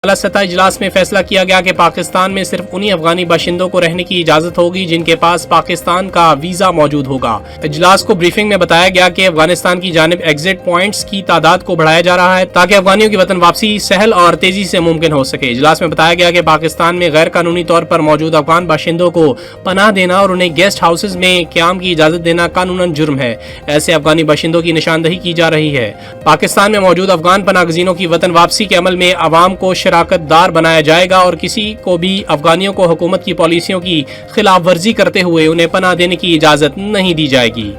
اعلیٰ سطح اجلاس میں فیصلہ کیا گیا کہ پاکستان میں صرف انہی افغانی باشندوں کو رہنے کی اجازت ہوگی جن کے پاس پاکستان کا ویزا موجود ہوگا۔ اجلاس کو بریفنگ میں بتایا گیا کہ افغانستان کی جانب ایگزٹ پوائنٹس کی تعداد کو بڑھایا جا رہا ہے تاکہ افغانیوں کی وطن واپسی سہل اور تیزی سے ممکن ہو سکے۔ اجلاس میں بتایا گیا کہ پاکستان میں غیر قانونی طور پر موجود افغان باشندوں کو پناہ دینا اور انہیں گیسٹ ہاؤسز میں قیام کی اجازت دینا قانوناً جرم ہے۔ ایسے افغانی باشندوں کی نشاندہی کی جا رہی ہے۔ پاکستان میں موجود افغان پناہ گزینوں کی وطن واپسی کے عمل میں عوام کو شراکت دار بنایا جائے گا اور کسی کو بھی افغانیوں کو حکومت کی پالیسیوں کی خلاف ورزی کرتے ہوئے انہیں پناہ دینے کی اجازت نہیں دی جائے گی۔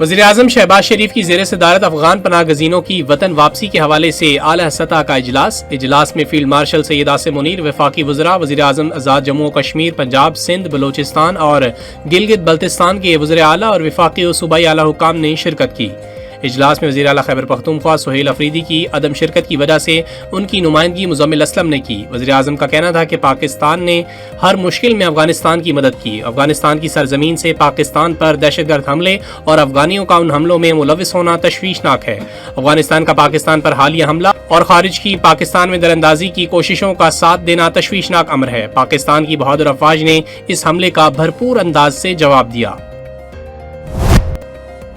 وزیراعظم شہباز شریف کی زیر صدارت افغان پناہ گزینوں کی وطن واپسی کے حوالے سے اعلیٰ سطح کا اجلاس میں فیلڈ مارشل سید عاصم منیر، وفاقی وزراء، وزیراعظم آزاد جموں و کشمیر، پنجاب، سندھ، بلوچستان اور گلگت بلتستان کے وزراء اعلیٰ اور وفاقی و صوبائی اعلیٰ حکام نے شرکت کی۔ اجلاس میں وزیر اعلیٰ خیبر پختونخوا سہیل افریدی کی عدم شرکت کی وجہ سے ان کی نمائندگی مزمل اسلم نے کی۔ وزیر اعظم کا کہنا تھا کہ پاکستان نے ہر مشکل میں افغانستان کی مدد کی۔ افغانستان کی سرزمین سے پاکستان پر دہشت گرد حملے اور افغانیوں کا ان حملوں میں ملوث ہونا تشویشناک ہے۔ افغانستان کا پاکستان پر حالیہ حملہ اور خارج کی پاکستان میں دراندازی کی کوششوں کا ساتھ دینا تشویشناک امر ہے۔ پاکستان کی بہادر افواج نے اس حملے کا بھرپور انداز سے جواب دیا۔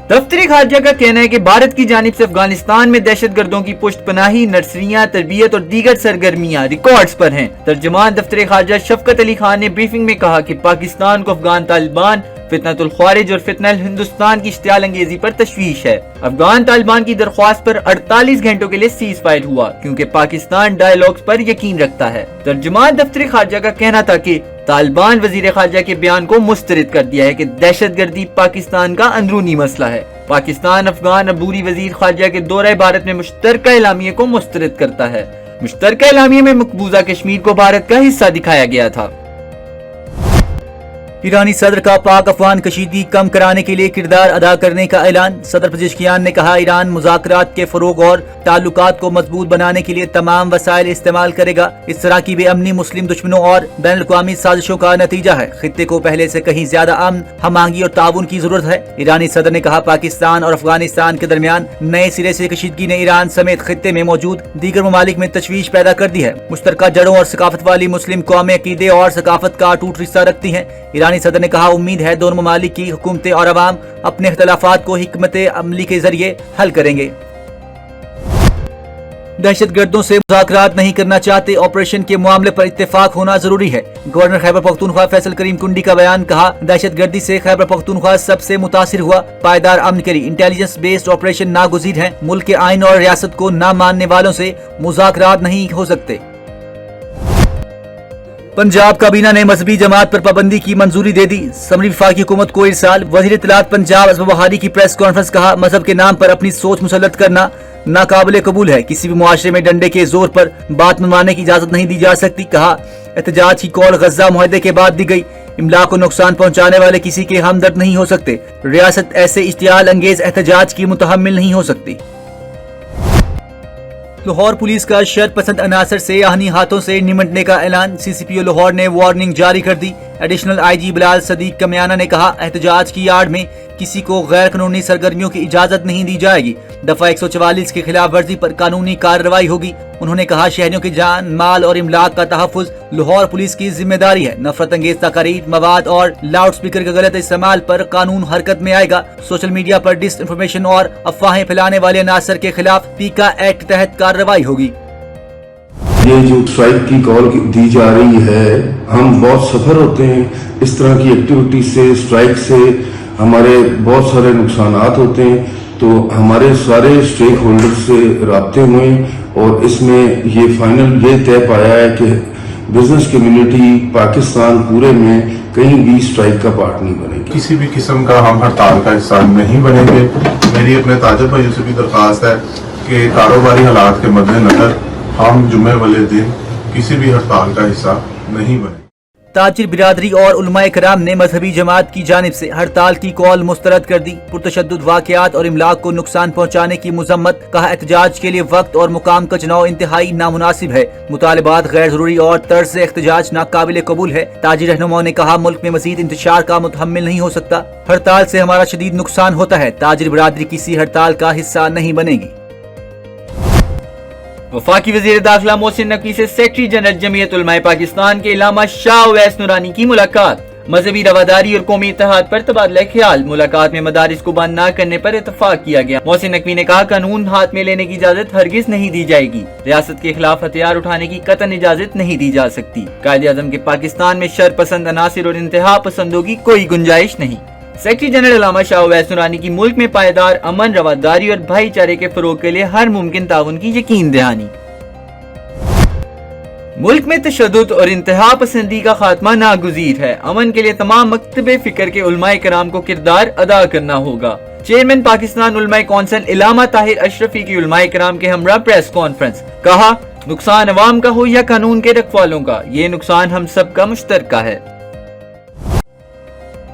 دفتر خارجہ کا کہنا ہے کہ بھارت کی جانب سے افغانستان میں دہشت گردوں کی پشت پناہی، نرسریاں، تربیت اور دیگر سرگرمیاں ریکارڈز پر ہیں۔ ترجمان دفتر خارجہ شفقت علی خان نے بریفنگ میں کہا کہ پاکستان کو افغان طالبان، فتنۃ الخوارج اور فتنہ الہندوستان کی اشتعال انگیزی پر تشویش ہے۔ افغان طالبان کی درخواست پر 48 گھنٹوں کے لیے سیز فائر ہوا کیونکہ پاکستان ڈائیلاگز پر یقین رکھتا ہے۔ ترجمان دفتر خارجہ کا کہنا تھا کہ طالبان وزیر خارجہ کے بیان کو مسترد کر دیا ہے کہ دہشت گردی پاکستان کا اندرونی مسئلہ ہے۔ پاکستان افغان عبوری وزیر خارجہ کے دورہ بھارت میں مشترکہ اعلامیے کو مسترد کرتا ہے۔ مشترکہ اعلامیے میں مقبوضہ کشمیر کو بھارت کا حصہ دکھایا گیا تھا۔ ایرانی صدر کا پاک افغان کشیدگی کم کرانے کے لیے کردار ادا کرنے کا اعلان۔ صدر پزشکیان نے کہا ایران مذاکرات کے فروغ اور تعلقات کو مضبوط بنانے کے لیے تمام وسائل استعمال کرے گا۔ اس طرح کی بے امنی مسلم دشمنوں اور بین الاقوامی سازشوں کا نتیجہ ہے۔ خطے کو پہلے سے کہیں زیادہ امن، ہم آہنگی اور تعاون کی ضرورت ہے۔ ایرانی صدر نے کہا پاکستان اور افغانستان کے درمیان نئے سرے سے کشیدگی نے ایران سمیت خطے میں موجود دیگر ممالک میں تشویش پیدا کر دی ہے۔ مشترکہ جڑوں اور ثقافت والی مسلم قومیں عقیدے اور ثقافت کا اٹوٹ رشتہ رکھتی ہیں۔ ایرانی صدر نے کہا امید ہے دونوں ممالک کی حکومتیں اور عوام اپنے اختلافات کو حکمت عملی کے ذریعے حل کریں گے۔ دہشت گردوں سے مذاکرات نہیں کرنا چاہتے، آپریشن کے معاملے پر اتفاق ہونا ضروری ہے۔ گورنر خیبر پختونخوا فیصل کریم کنڈی کا بیان، کہا دہشت گردی سے خیبر پختونخوا سب سے متاثر ہوا، پائیدار امن کے لیے انٹیلیجنس بیسڈ آپریشن ناگزیر ہیں۔ ملک کے آئین اور ریاست کو نہ ماننے والوں سے مذاکرات نہیں ہو سکتے۔ پنجاب کابینہ نے مذہبی جماعت پر پابندی کی منظوری دے دی، سمری وفاقی حکومت کو ارسال۔ وزیر اطلاعات پنجاب اسباب بہاری کی پریس کانفرنس، کہا مذہب کے نام پر اپنی سوچ مسلط کرنا ناقابل قبول ہے، کسی بھی معاشرے میں ڈنڈے کے زور پر بات منوانے کی اجازت نہیں دی جا سکتی۔ کہا احتجاج کی کال غزہ معاہدے کے بعد دی گئی، املاک کو نقصان پہنچانے والے کسی کے ہمدرد نہیں ہو سکتے، ریاست ایسے اشتعال انگیز احتجاج کی متحمل نہیں ہو سکتی۔ لاہور پولیس کا شر پسند عناصر سے آہنی ہاتھوں سے نمٹنے کا اعلان، سی سی پی او لاہور نے وارننگ جاری کر دی۔ ایڈیشنل آئی جی بلال صدیق کمیانہ نے کہا احتجاج کی آڑ میں کسی کو غیر قانونی سرگرمیوں کی اجازت نہیں دی جائے گی، دفعہ 144 کی خلاف ورزی پر قانونی کارروائی ہوگی۔ انہوں نے کہا شہریوں کی جان، مال اور املاک کا تحفظ لاہور پولیس کی ذمہ داری ہے۔ نفرت انگیز تقاریر، مواد اور لاؤڈ سپیکر کے غلط استعمال پر قانون حرکت میں آئے گا۔ سوشل میڈیا پر ڈس انفارمیشن اور افواہیں پھیلانے والے عناصر کے خلاف پیکا ایکٹ تحت کارروائی ہوگی۔ یہ جو اسٹرائک کی کال دی جا رہی ہے، ہم بہت سفر ہوتے ہیں اس طرح کی ایکٹیویٹی سے، اسٹرائک سے ہمارے بہت سارے نقصانات ہوتے ہیں، تو ہمارے سارے اسٹیک ہولڈر سے رابطے ہوئے اور اس میں یہ فائنل یہ طے پایا ہے کہ بزنس کمیونٹی پاکستان پورے میں کہیں بھی اسٹرائک کا پارٹ نہیں بنے گی۔ کسی بھی قسم کا ہم ہڑتال کا حصہ نہیں بنیں گے۔ میری اپنے تاجر بھائیوں سے بھی درخواست ہے کہ کاروباری حالات کے مد نظر ہم جمعے والے دن کسی بھی ہڑتال کا حصہ نہیں بنے۔ تاجر برادری اور علماء کرام نے مذہبی جماعت کی جانب سے ہڑتال کی کال مسترد کر دی۔ پرتشدد واقعات اور املاک کو نقصان پہنچانے کی مذمت، کہا احتجاج کے لیے وقت اور مقام کا چناؤ انتہائی نامناسب ہے، مطالبات غیر ضروری اور طرز احتجاج ناقابل قبول ہے۔ تاجر رہنماؤں نے کہا ملک میں مزید انتشار کا متحمل نہیں ہو سکتا، ہڑتال سے ہمارا شدید نقصان ہوتا ہے، تاجر برادری کسی ہڑتال کا حصہ نہیں بنے گی۔ वफाकी वजीर दाखिला मोहसिन नकवी से सेक्रेटरी जनरल जमीयत उलमाए पाकिस्तान के इलामा शाह उवैस नूरानी की मुलाकात। मजहबी रवादारी और कौमी इत्तेहाद पर तबादला ख्याल। मुलाकात में मदारिस को बंद न करने पर इत्तफाक किया गया। मोहसिन नकवी ने कहा, कानून हाथ में लेने की इजाजत हरगिज नहीं दी जाएगी। रियासत के खिलाफ हथियार उठाने की कतई इजाजत नहीं दी जा सकती। कायदे आजम के पाकिस्तान में शर पसंद अनासिर और इंतहा पसंदों की कोई गुंजाइश नहीं। सेक्रेटरी जनरल इलामा शाह उवैस नूरानी की मुल्क में पायदार अमन, रवादारी और भाईचारे के फरोग के लिए हर मुमकिन ताउन की यकीन दहानी। मुल्क में तशद्दुद और इंतहा पसंदी का खात्मा नागुज़ीर है। अमन के लिए तमाम मकतबे फिक्र के उलमाए कराम को किरदार अदा करना होगा। चेयरमैन पाकिस्तान उलमाए कौंसिल इलामा ताहिर अशरफी की उलमाए कराम के हमरा प्रेस कॉन्फ्रेंस। कहा, नुकसान अवाम का हो या कानून के रखवालों का, ये नुकसान हम सब का मुश्तरका है।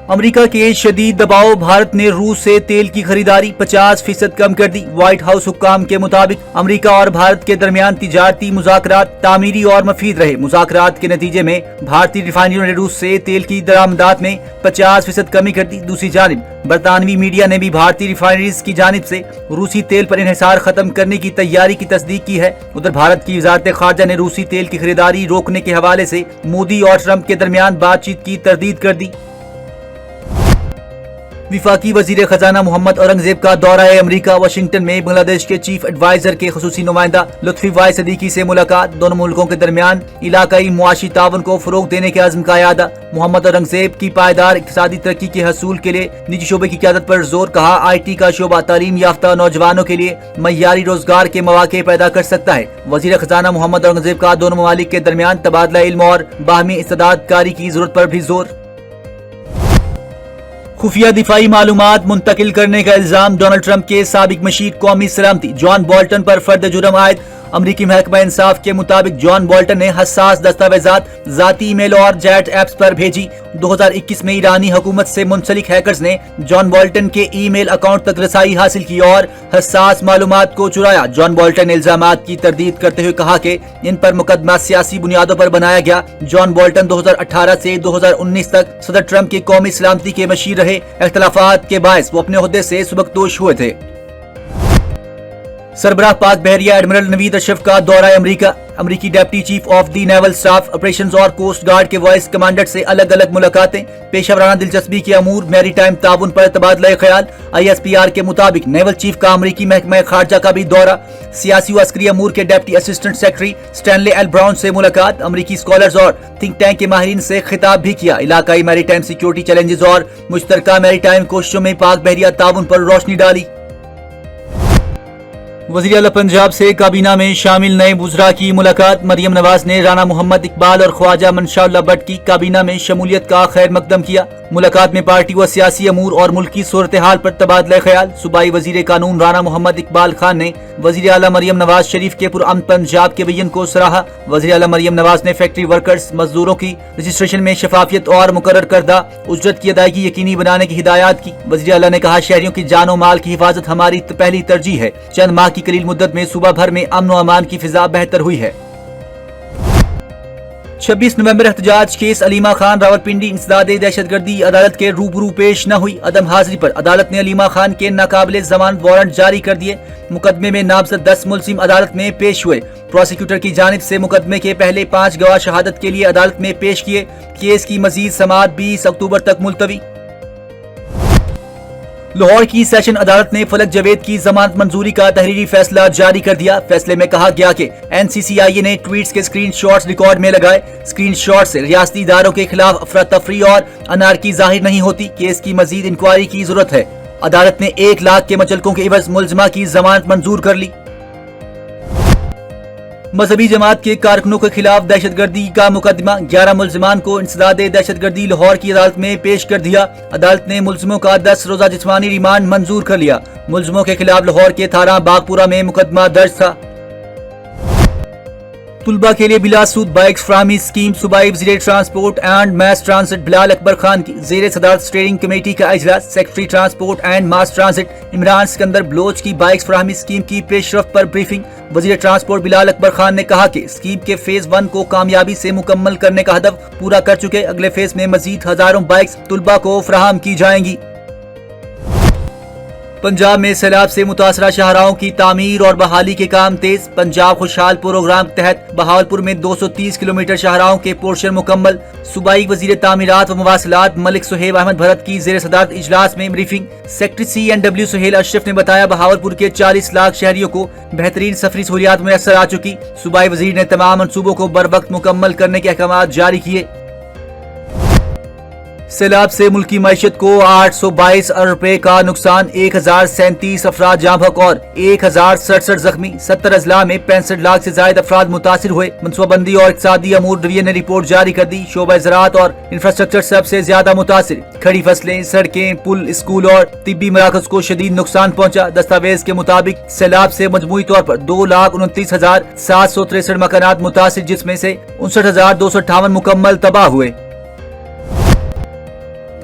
अमेरिका के शदीद दबाव, भारत ने रूस से तेल की खरीदारी 50% कम कर दी। व्हाइट हाउस हुक्काम के मुताबिक अमेरिका और भारत के दरमियान तिजारती मुज़ाकरात तामीरी और मफीद रहे। मुज़ाकरात के नतीजे में भारतीय रिफाइनरियों ने रूस से तेल की दरामदात में 50% कमी कर दी। दूसरी जानिब बरतानवी मीडिया ने भी भारतीय रिफाइनरीज की जानिब से रूसी तेल पर इन्हिसार खत्म करने की तैयारी की तस्दीक की है। उधर भारत की वजारत खारजा ने रूसी तेल की खरीदारी रोकने के हवाले से मोदी और ट्रंप के दरमियान बातचीत की तरदीद कर दी। विफाकी वजीर खजाना मोहम्मद औरंगजेब का दौरा है अमरीका। वाशिंगटन में बांग्लादेश के चीफ एडवाइजर के खुसूसी नुमाइंदा लुत्फी वाई सदीकी से मुलाकात। दोनों मुल्कों के दरमियान इलाकाई मुआशी तावन को फरोग देने के अज़्म का यादा। मोहम्मद औरंगजेब की पायदार इक़्तिसादी तरक्की के हसूल के लिए निजी शोबे की क़यादत पर जोर। कहा, IT का शोबा तालीम याफ्ता नौजवानों के लिए मय्यारी रोजगार के मौके पैदा कर सकता है। वजीर खजाना मोहम्मद औरंगजेब का दोनों ममालिक के दरमियान तबादला इल्म और बाहमी इस्तेदाद कारी की जरूरत पर भी जोर। खुफिया दिफाई मालूमात मुंतकिल करने का इल्जाम डोनाल्ड ट्रंप के साबिक मशीर कौमी सलामती जॉन बोल्टन पर फर्द जुर्म आयद। अमरीकी महकमा इंसाफ के मुताबिक जॉन बोल्टन ने हसास दस्तावेजात जाती ईमेल और चैट एप्स पर भेजी। 2021 में ईरानी हुकूमत से मुंसलिक हैकर्स ने जॉन बोल्टन के ईमेल अकाउंट तक रसाई हासिल की और हसास मालूमात को चुराया। जॉन बोल्टन ने इल्जामात की तरदीद करते हुए कहा कि इन पर मुकदमा सियासी बुनियादों पर बनाया गया। जॉन बोल्टन 2018 से 2019 तक सदर ट्रंप की कौमी सलामती के मशीर रहे। इख्तलाफात के बायस वो अपने ओहदे से सुबकदोश हुए थे। सरबराह पाक बहरिया एडमिरल नवीद अशरफ का दौरा अमरीका। अमरीकी deputy chief of the naval staff operations और कोस्ट गार्ड के वाइस कमांडर से अलग अलग मुलाकातें। पेशा दिलचस्पी के अमूर मैरी टाइम ताउन पर तबादला ख्याल। ISPR के मुताबिक नेवल चीफ का अमरीकी महकमा खारजा का भी दौरा। सियासी व अस्करी अमूर के deputy assistant secretary Stanley L brown से मुलाकात। अमरीकी स्कॉलर्स और थिंक टैंक के माहिरीन से खिताब भी किया। इलाकाई मैरी टाइम सिक्योरिटी चैलेंजेस और मुश्तरका मैरी टाइम कोशिशों में पाक बहरिया ताउन पर रोशनी डाली। वज़ीर आला पंजाब से काबीना में शामिल नए वुज़रा की मुलाकात। मरियम नवाज ने राना मोहम्मद इकबाल और ख्वाजा मंशाउल्लाह भट्ट की काबीना में शमूलियत का खैर मकदम किया। मुलाकात में पार्टी व सियासी अमूर और मुल्क की सूरत हाल पर तबादला ख्याल। सूबाई वजीर कानून राना मोहम्मद इकबाल खान ने वज़ीर आला मरियम नवाज शरीफ के पुरअमन पंजाब के बयान को सराहा। वज़ीर आला मरियम नवाज ने फैक्ट्री वर्कर्स मजदूरों की रजिस्ट्रेशन में शफाफियत और मुकर्रर करदा उजरत की अदायगी यकीनी बनाने की हिदायत की। वज़ीर आला ने कहा, शहरियों की जान और माल की हिफाजत हमारी पहली तरजीह है। चंद माह की कलील मुद्दत में सूबा भर में अमन व अमान की फिजा बेहतर हुई है। 26 नवंबर एहतजाज केस अलीमा खान रावलपिंडी इंसदाद दहशतगर्दी अदालत के रूबरू पेश न हुई। अदम हाजिरी पर अदालत ने अलीमा खान के नाकाबिले जमानत वारंट जारी कर दिए। मुकदमे में नामजद 10 मुलजिम अदालत में पेश हुए। प्रोसिक्यूटर की जानिब से मुकदमे के पहले 5 गवाह शहादत के लिए अदालत में पेश किए। केस की मजीद समाअत 20 अक्टूबर तक मुलतवी। लाहौर की सेशन अदालत ने फलक जावेद की जमानत मंजूरी का तहरीरी फैसला जारी कर दिया। फैसले में कहा गया कि NCCIA ने ट्वीट्स के स्क्रीनशॉट्स रिकॉर्ड में लगाए। स्क्रीनशॉट से रियासती इदारों के खिलाफ अफरा तफरी और अनारकी जाहिर नहीं होती। केस की मजीद इंक्वायरी की जरूरत है। अदालत ने 1 लाख के मुचलकों के इवज मुलजमा की जमानत मंजूर कर ली। मजहबी जमात के कारकुनों के खिलाफ दहशतगर्दी का मुकदमा। 11 मुलजमान को इंसदाद दहशतगर्दी लाहौर की अदालत में पेश कर दिया। अदालत ने मुलजमों का 10 रोजा जिस्मानी रिमांड मंजूर कर लिया। मुलजमों के खिलाफ लाहौर के थाना बागपुरा में मुकदमा दर्ज था। तुलबा के लिए बिलासूद बाइक्स फराहमी स्कीम। सूबाई वज़ीर transport and mass transit Bilal Akbar Khan की ज़ेर सदारत स्टीयरिंग कमेटी का इजलास। Secretary transport and mass transit Imran Sikandar Baloch की बाइक्स फराहमी स्कीम की पेशरफ्त पर ब्रीफिंग। वज़ीर ट्रांसपोर्ट बिलाल अकबर खान ने कहा कि स्कीम के फेज 1 को कामयाबी से मुकम्मल करने का हदफ पूरा कर चुके। अगले फेज में मजीद हजारों बाइक्स तुलबा को फराहम की जाएंगी। पंजाब में सैलाब से मुतासरा शाहराहों की तामीर और बहाली के काम तेज। पंजाब खुशहाल प्रोग्राम के तहत बहावलपुर में 230 किलोमीटर शाहराहों के पोर्शन मुकम्मल। सूबाई वजीर तामीरात व मवासिलात मलिक सुहेब अहमद भरत की जेर सदारत इजलास में briefing. Secretary CNW Suhail Ashraf ने बताया बहावलपुर के 40 लाख शहरियों को बेहतरीन सफरी सहूलियात मुयसर आ चुकी। सूबाई वजीर ने तमाम मनसूबों को बर वक्त मुकम्मल करने के अहकाम जारी किए। सैलाब से मुल्की मईशत को 822 अरब रुपए का नुकसान, 1037 अफराद जाँ बहक और 1067 जख्मी। 70 अजला में 65 लाख से ज्यादा अफराद मुतासिर हुए। मनसूबाबंदी और इक़्तिसादी अमूर डिवीजन ने रिपोर्ट जारी कर दी। शोबा ज़राअत और इंफ्रास्ट्रक्चर सबसे ज्यादा मुतासिर। खड़ी फसलें, सड़कें, पुल, स्कूल और तिब्बी मराकज को शदीद नुकसान पहुंचा। दस्तावेज के मुताबिक सैलाब से मजमूई तौर पर 2,29,763 मकानात मुतासिर, जिसमें से 59,258 मुकम्मल तबाह हुए।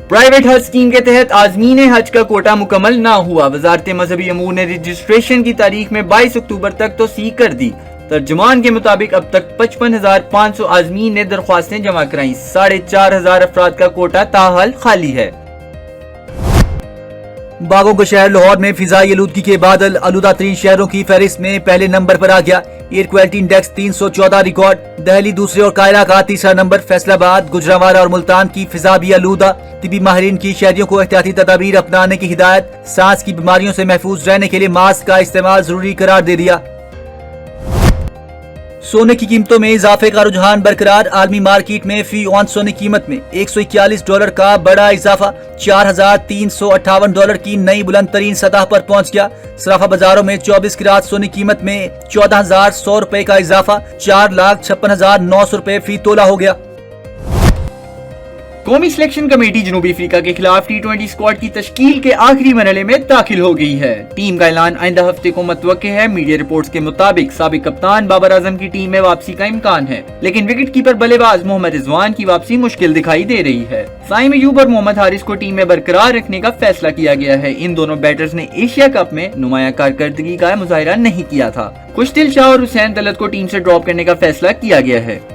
प्राइवेट हज स्कीम के तहत आज़मीन हज का कोटा मुकम्मल ना हुआ। वजारत मजहबी अमूर ने रजिस्ट्रेशन की तारीख में 22 अक्टूबर तक तोसी कर दी। तर्जुमान के मुताबिक अब तक 55,500 आज़मीन ने दरख्वास्तें जमा कराई। 4,500 अफराद का कोटा ताहाल खाली है। बागों का शहर लाहौर में फिजाई आलूदगी के बादल आलूदा तरीन शहरों की फहरिस्त में पहले नंबर पर आ गया। Air quality index 314 record. Delhi दूसरे और कायरा का तीसरा नंबर। फैसलाबाद, गुजरांवाला और मुल्तान की फिजा भी आलूदा। तिबी माहिरीन की शहरियों को एहतियाती तदाबीर अपनाने की हिदायत। सांस की बीमारियों से महफूज रहने के लिए मास्क का इस्तेमाल जरूरी करार दे दिया। सोने की कीमतों में इजाफे का रुझान बरकरार। आलमी मार्केट में फी औंस सोने की कीमत में $141 का बड़ा इजाफा। $4,358 की नई बुलंद तरीन सतह पर पहुंच गया। सराफा बाजारों में 24 कैरेट सोने की कीमत में $14,100 रुपए का इजाफा। 4,56,900 रुपए फी तोला हो गया। कौमी सिलेक्शन कमेटी जनूबी अफ्रीका के खिलाफ T20 स्क्वाड की तश्कील के आखिरी मरहले में दाखिल हो गई है। टीम का ऐलान आइंदा हफ्ते को मुतवक्के है। मीडिया रिपोर्ट्स के मुताबिक साबिक कप्तान बाबर आजम की टीम में वापसी का इम्कान है, लेकिन विकेट कीपर बल्लेबाज मोहम्मद रिजवान की वापसी मुश्किल दिखाई दे रही है। साइम अयूब और मोहम्मद हारिस को टीम में बरकरार रखने का फैसला किया गया है। इन दोनों बैटर्स ने एशिया कप में नुमाया कारकर्दगी का मुजाहिरा नहीं किया था। खुशदिल शाह और हुसैन दलत को टीम से ड्रॉप करने का फैसला किया गया है।